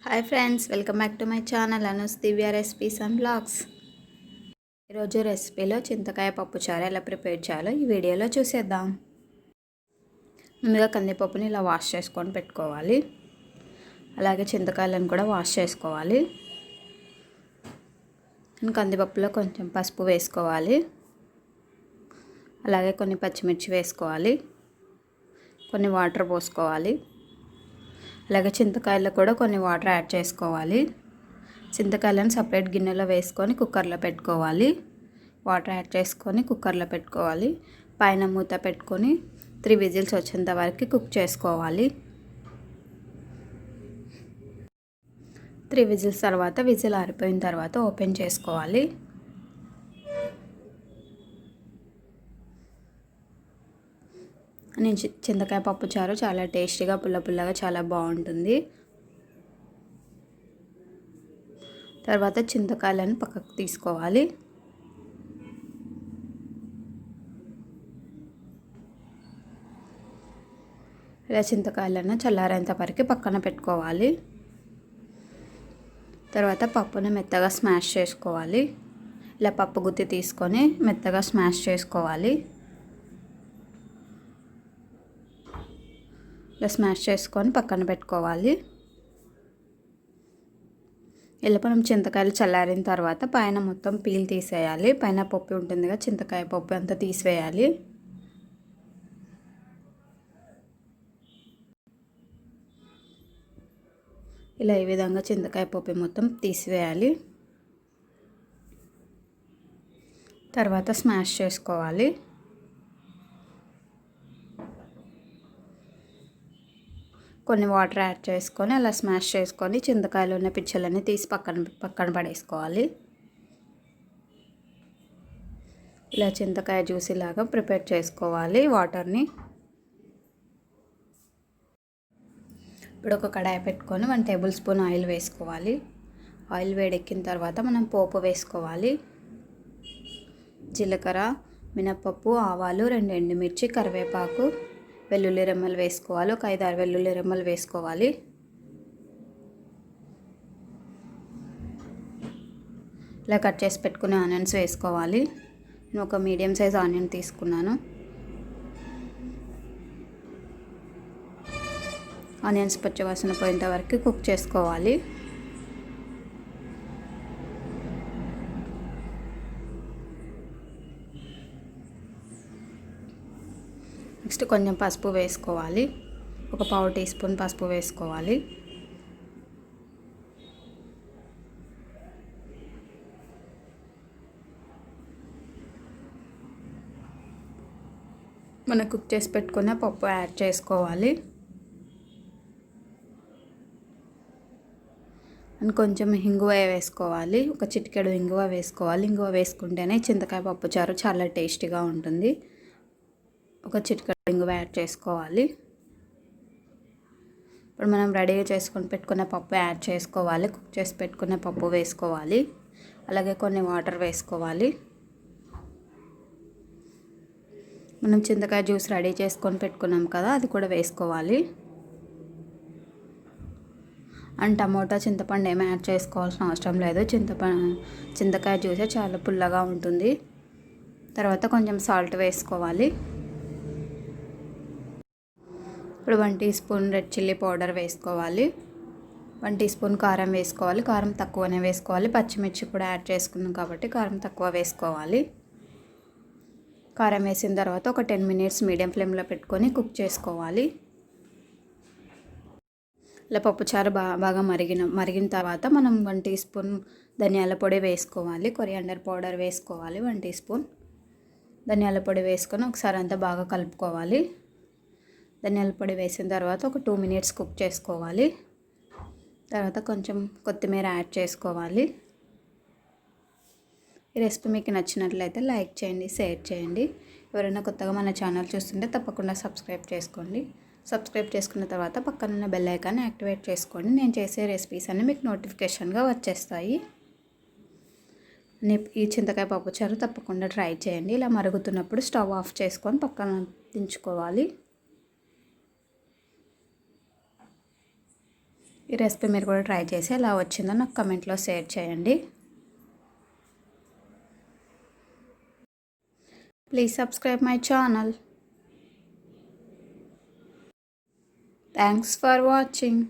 Hi friends, welcome back to my channel Anu's Divya recipes and blogs. ఈరోజు రెసిపీలో చింతకాయ పప్పు చారు ఎలా ప్రిపేర్ చేయాలో ఈ వీడియోలో చూసేద్దాం. ముందుగా కందిపప్పుని ఇలా వాష్ చేసుకొని పెట్టుకోవాలి. అలాగే చింతకాయలను కూడా వాష్ చేసుకోవాలి. కందిపప్పులో కొంచెం పసుపు వేసుకోవాలి. అలాగే కొన్ని పచ్చిమిర్చి వేసుకోవాలి. కొన్ని వాటర్ పోసుకోవాలి. అలాగే చింతకాయలు కూడా కొన్ని వాటర్ యాడ్ చేసుకోవాలి. చింతకాయలను సపరేట్ గిన్నెలో వేసుకొని కుక్కర్లో పెట్టుకోవాలి. వాటర్ యాడ్ చేసుకొని కుక్కర్లో పెట్టుకోవాలి. పైన మూత పెట్టుకొని 3 విజిల్స్ వచ్చేంత వరకు కుక్ చేసుకోవాలి. 3 విజిల్స్ తర్వాత విజిల్ ఆరిపోయిన తర్వాత ఓపెన్ చేసుకోవాలి. నేను చింతకాయ పప్పు చారు చాలా టేస్టీగా పుల్లగా చాలా బాగుంటుంది. తర్వాత చింతకాయలను పక్కకు తీసుకోవాలి. ఇలా చింతకాయలను చల్లారేంత వరకు పక్కన పెట్టుకోవాలి. తర్వాత పప్పుని మెత్తగా స్మాష్ చేసుకోవాలి. ఇలా పప్పు గుత్తి తీసుకొని మెత్తగా స్మాష్ చేసుకోవాలి. ఇలా స్మాష్ చేసుకొని పక్కన పెట్టుకోవాలి. ఇలా మనం చింతకాయలు చల్లారిన తర్వాత పైన మొత్తం పీల్ తీసేయాలి. పైన పప్పు ఉంటుంది కదా, చింతకాయ పప్పు అంతా తీసివేయాలి. ఇలా ఈ విధంగా చింతకాయ పప్పు మొత్తం తీసివేయాలి. తర్వాత స్మాష్ చేసుకోవాలి. కొన్ని వాటర్ యాడ్ చేసుకొని అలా స్మాష్ చేసుకొని చింతకాయలు ఉన్న పిచ్చలన్నీ తీసి పక్కన పడేసుకోవాలి. ఇలా చింతకాయ జ్యూస్ లాగా ప్రిపేర్ చేసుకోవాలి వాటర్ని. ఇప్పుడు ఒక కడాయి పెట్టుకొని 1 టేబుల్ స్పూన్ ఆయిల్ వేసుకోవాలి. ఆయిల్ వేడెక్కిన తర్వాత మనం పోపు వేసుకోవాలి. జీలకర్ర, మినపప్పు, ఆవాలు, 2 ఎండుమిర్చి, కరివేపాకు, వెల్లుల్లి రెమ్మలు వేసుకోవాలి. ఒక 5-6 వెల్లుల్లి రెమ్మలు వేసుకోవాలి. ఇలా కట్ చేసి పెట్టుకునే ఆనియన్స్ వేసుకోవాలి. నేను ఒక మీడియం సైజ్ ఆనియన్ తీసుకున్నాను. ఆనియన్స్ పచ్చివాసన పోయేంత వరకు కుక్ చేసుకోవాలి. నెక్స్ట్ కొంచెం పసుపు వేసుకోవాలి. ఒక 1/2 టీ స్పూన్ పసుపు వేసుకోవాలి. మనం కుక్ చేసి పెట్టుకున్న పప్పు యాడ్ చేసుకోవాలి. అండ్ కొంచెం ఇంగువ వేసుకోవాలి. ఒక చిటికెడు ఇంగువ వేసుకోవాలి. ఇంగువ వేసుకుంటేనే చింతకాయ పప్పు చారు చాలా టేస్టీగా ఉంటుంది. ఒక చిటికెడు ఇంగువ యాడ్ చేసుకోవాలి. ఇప్పుడు మనం రెడీగా చేసుకొని పెట్టుకున్న పప్పు యాడ్ చేసుకోవాలి. కుక్ చేసి పెట్టుకున్న పప్పు వేసుకోవాలి. అలాగే కొన్ని వాటర్ వేసుకోవాలి. మనం చింతకాయ జ్యూస్ రెడీ చేసుకొని పెట్టుకున్నాం కదా, అది కూడా వేసుకోవాలి. అండ్ టమోటా, చింతపండు ఏమీ యాడ్ చేసుకోవాల్సిన అవసరం లేదు. చింతకాయ జ్యూసే చాలా పుల్లగా ఉంటుంది. తర్వాత కొంచెం సాల్ట్ వేసుకోవాలి. ఇప్పుడు 1 teaspoon red chilli powder వేసుకోవాలి. 1 టీ స్పూన్ కారం వేసుకోవాలి. కారం తక్కువనే వేసుకోవాలి. పచ్చిమిర్చి కూడా యాడ్ చేసుకున్నాం కాబట్టి కారం తక్కువ వేసుకోవాలి. కారం వేసిన తర్వాత ఒక 10 మినిట్స్ మీడియం ఫ్లేమ్లో పెట్టుకొని కుక్ చేసుకోవాలి. ఇలా పప్పుచారు బాగా మరిగిన తర్వాత మనం 1 టీ స్పూన్ ధనియాల పొడి వేసుకోవాలి. కొరియాండర్ పౌడర్ వేసుకోవాలి. 1 టీ స్పూన్ ధనియాల పొడి వేసుకొని ఒకసారి అంతా బాగా కలుపుకోవాలి. ధనియాల పొడి వేసిన తర్వాత ఒక 2 మినిట్స్ కుక్ చేసుకోవాలి. తర్వాత కొంచెం కొత్తిమీర యాడ్ చేసుకోవాలి. ఈ రెసిపీ మీకు నచ్చినట్లయితే లైక్ చేయండి, షేర్ చేయండి. ఎవరైనా కొత్తగా మన ఛానల్ చూస్తుంటే తప్పకుండా సబ్స్క్రైబ్ చేసుకోండి. సబ్స్క్రైబ్ చేసుకున్న తర్వాత పక్కనున్న బెల్ ఐకాన్ని యాక్టివేట్ చేసుకోండి. నేను చేసే రెసిపీస్ అన్నీ మీకు నోటిఫికేషన్గా వచ్చేస్తాయి. ఈ చింతకాయ పప్పు చారు తప్పకుండా ట్రై చేయండి. ఇలా మరుగుతున్నప్పుడు స్టవ్ ఆఫ్ చేసుకొని పక్కన దించుకోవాలి. ఈ రెసిపీ మీరు కూడా ట్రై చేసి ఎలా వచ్చిందో నాకు కమెంట్లో షేర్ చేయండి. Please subscribe my channel. Thanks for watching.